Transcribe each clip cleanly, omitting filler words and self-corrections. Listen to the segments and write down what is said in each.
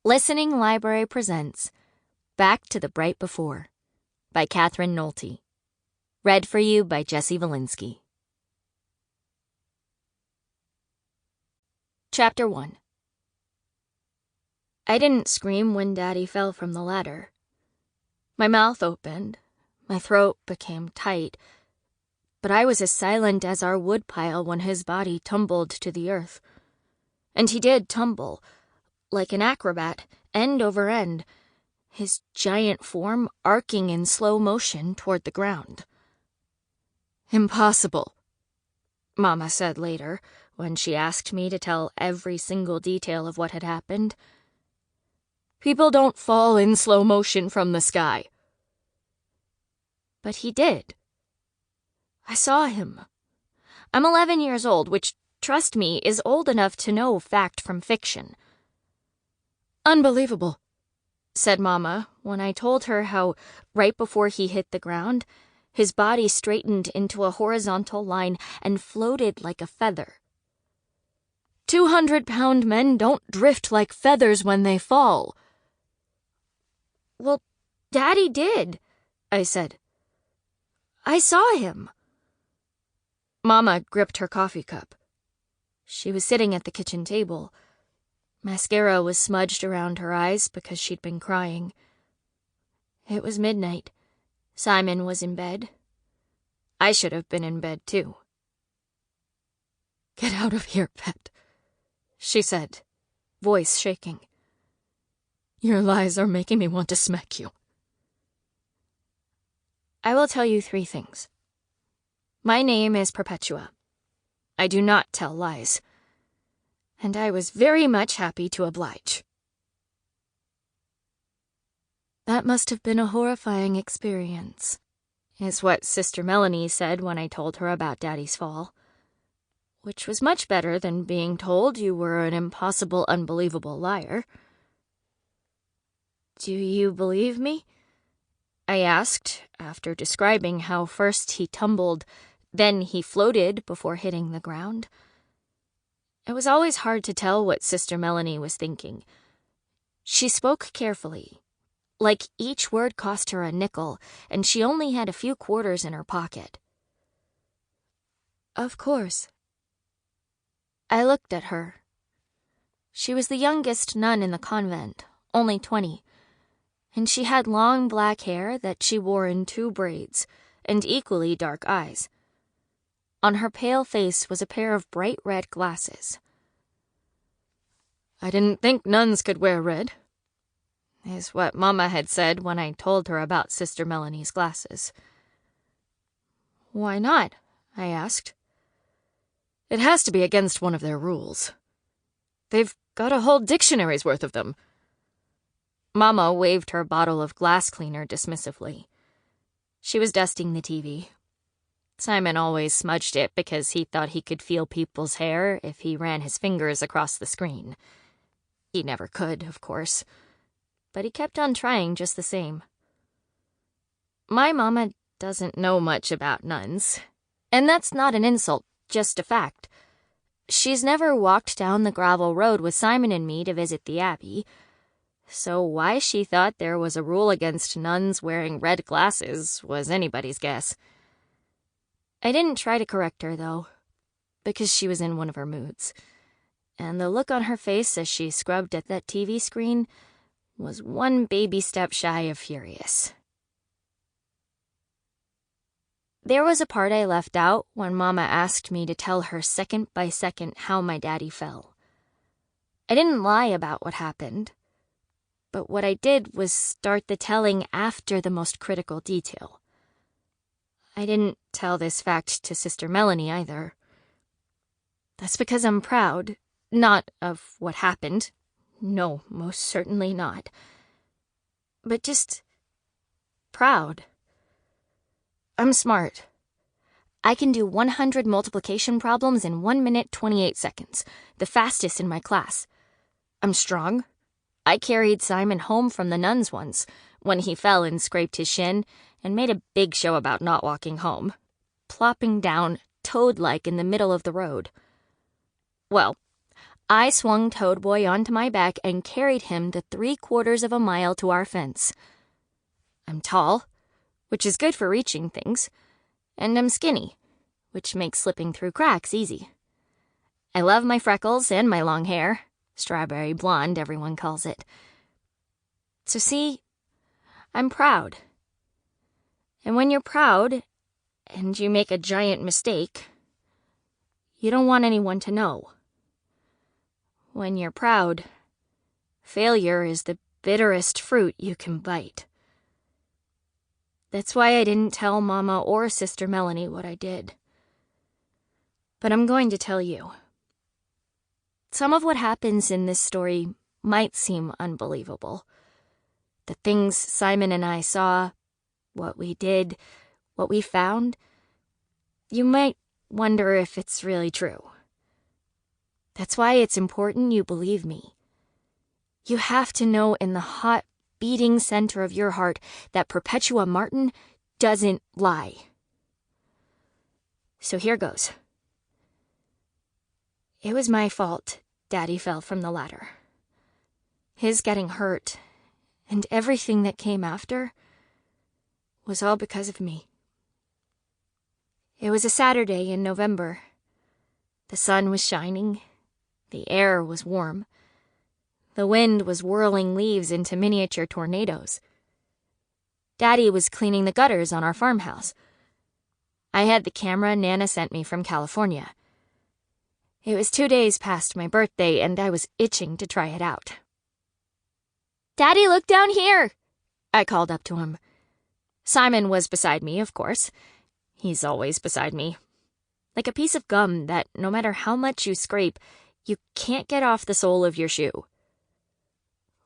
Listening Library presents Back to the Bright Before by Katherin Nolte. Read for you by Vilinsky. Chapter 1. I didn't scream when Daddy fell from the ladder. My mouth opened, my throat became tight, but I was as silent as our woodpile when his body tumbled to the earth. And he did tumble, like an acrobat, end over end, his giant form arcing in slow motion toward the ground. "Impossible," Mama said later, when she asked me to tell every single detail of what had happened. "People don't fall in slow motion from the sky." But he did. I saw him. I'm 11 years old, which, trust me, is old enough to know fact from fiction. "Unbelievable," said Mama when I told her how, right before he hit the ground, his body straightened into a horizontal line and floated like a feather. 200-pound men don't drift like feathers when they fall." "Well, Daddy did," I said. "I saw him." Mama gripped her coffee cup. She was sitting at the kitchen table. Mascara was smudged around her eyes because she'd been crying. It was midnight. Simon was in bed. I should have been in bed, too. "Get out of here, pet," she said, voice shaking. "Your lies are making me want to smack you." I will tell you 3 things. My name is Perpetua. I do not tell lies. And I was very much happy to oblige. "That must have been a horrifying experience," is what Sister Melanie said when I told her about Daddy's fall. Which was much better than being told you were an impossible, unbelievable liar. "Do you believe me?" I asked, after describing how first he tumbled, then he floated before hitting the ground. It was always hard to tell what Sister Melanie was thinking. She spoke carefully, like each word cost her a nickel, and she only had a few quarters in her pocket. "Of course." I looked at her. She was the youngest nun in the convent, only 20, and she had long black hair that she wore in 2 braids, and equally dark eyes. On her pale face was a pair of bright red glasses. "I didn't think nuns could wear red," is what Mama had said when I told her about Sister Melanie's glasses. "Why not?" I asked. "It has to be against one of their rules. They've got a whole dictionary's worth of them." Mama waved her bottle of glass cleaner dismissively. She was dusting the TV. Simon always smudged it because he thought he could feel people's hair if he ran his fingers across the screen. He never could, of course, but he kept on trying just the same. My mama doesn't know much about nuns, and that's not an insult, just a fact. She's never walked down the gravel road with Simon and me to visit the abbey, so why she thought there was a rule against nuns wearing red glasses was anybody's guess. I didn't try to correct her, though, because she was in one of her moods, and the look on her face as she scrubbed at that TV screen was one baby step shy of furious. There was a part I left out when Mama asked me to tell her second by second how my daddy fell. I didn't lie about what happened, but what I did was start the telling after the most critical detail. I didn't tell this fact to Sister Melanie either. That's because I'm proud, not of what happened. No, most certainly not. But just proud. I'm smart. I can do 100 multiplication problems in 1 minute 28 seconds, the fastest in my class. I'm strong. I carried Simon home from the nuns once, when he fell and scraped his shin, and made a big show about not walking home, plopping down toad-like in the middle of the road. Well, I swung Toad Boy onto my back and carried him the 3/4 of a mile to our fence. I'm tall, which is good for reaching things, and I'm skinny, which makes slipping through cracks easy. I love my freckles and my long hair. Strawberry blonde, everyone calls it. So see, I'm proud. And when you're proud, and you make a giant mistake, you don't want anyone to know. When you're proud, failure is the bitterest fruit you can bite. That's why I didn't tell Mama or Sister Melanie what I did. But I'm going to tell you. Some of what happens in this story might seem unbelievable. The things Simon and I saw, what we did, what we found, you might wonder if it's really true. That's why it's important you believe me. You have to know in the hot, beating center of your heart that Perpetua Martin doesn't lie. So here goes. It was my fault Daddy fell from the ladder. His getting hurt, and everything that came after, was all because of me. It was a Saturday in November. The sun was shining. The air was warm. The wind was whirling leaves into miniature tornadoes. Daddy was cleaning the gutters on our farmhouse. I had the camera Nana sent me from California. It was 2 days past my birthday, and I was itching to try it out. "Daddy, look down here!" I called up to him. Simon was beside me, of course. He's always beside me. Like a piece of gum that, no matter how much you scrape, you can't get off the sole of your shoe.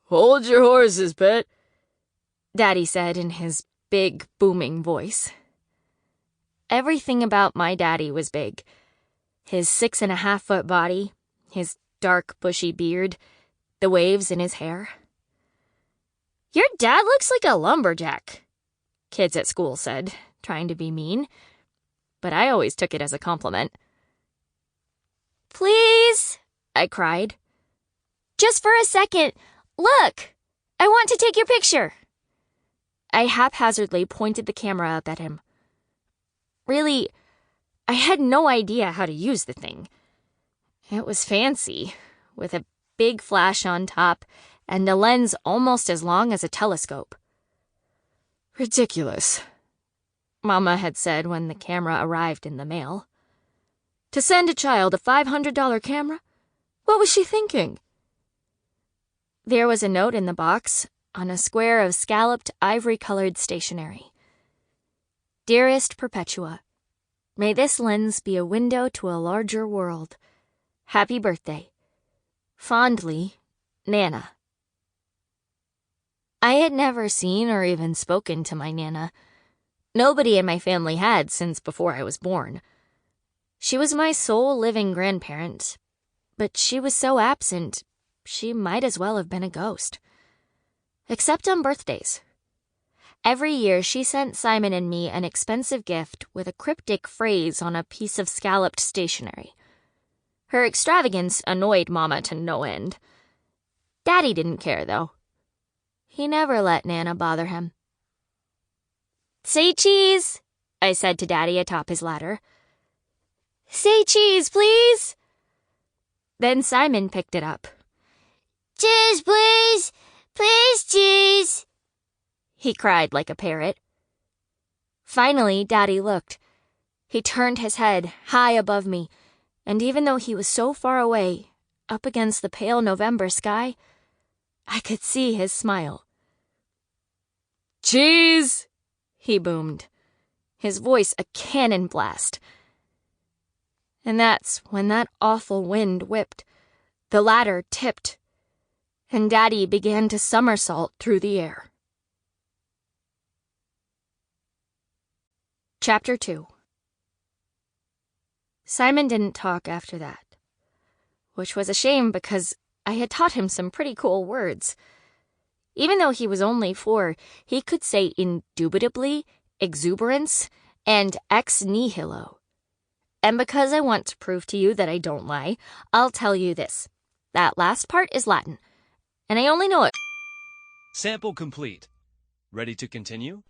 "Hold your horses, pet," Daddy said in his big, booming voice. Everything about my daddy was big. His 6.5-foot body, his dark, bushy beard, the waves in his hair. "Your dad looks like a lumberjack," kids at school said, trying to be mean. But I always took it as a compliment. "Please," I cried. "Just for a second. Look! I want to take your picture." I haphazardly pointed the camera up at him. Really, I had no idea how to use the thing. It was fancy, with a big flash on top and a lens almost as long as a telescope. "Ridiculous," Mama had said when the camera arrived in the mail. To send a child a $500 camera? What was she thinking? There was a note in the box on a square of scalloped ivory-colored stationery. "Dearest Perpetua, may this lens be a window to a larger world. Happy birthday. Fondly, Nana." I had never seen or even spoken to my Nana. Nobody in my family had since before I was born. She was my sole living grandparent, but she was so absent, she might as well have been a ghost. Except on birthdays. Every year she sent Simon and me an expensive gift with a cryptic phrase on a piece of scalloped stationery. Her extravagance annoyed Mama to no end. Daddy didn't care, though. He never let Nana bother him. "Say cheese," I said to Daddy atop his ladder. "Say cheese, please." Then Simon picked it up. "Cheese, please! Please, cheese!" he cried like a parrot. Finally, Daddy looked. He turned his head high above me, and even though he was so far away, up against the pale November sky, I could see his smile. "Cheese!" he boomed, his voice a cannon blast. And that's when that awful wind whipped, the ladder tipped, and Daddy began to somersault through the air. Chapter 2. Simon didn't talk after that, which was a shame because I had taught him some pretty cool words. Even though he was only 4, he could say indubitably, exuberance, and ex nihilo. And because I want to prove to you that I don't lie, I'll tell you this. That last part is Latin, and I only know it. Sample complete. Ready to continue?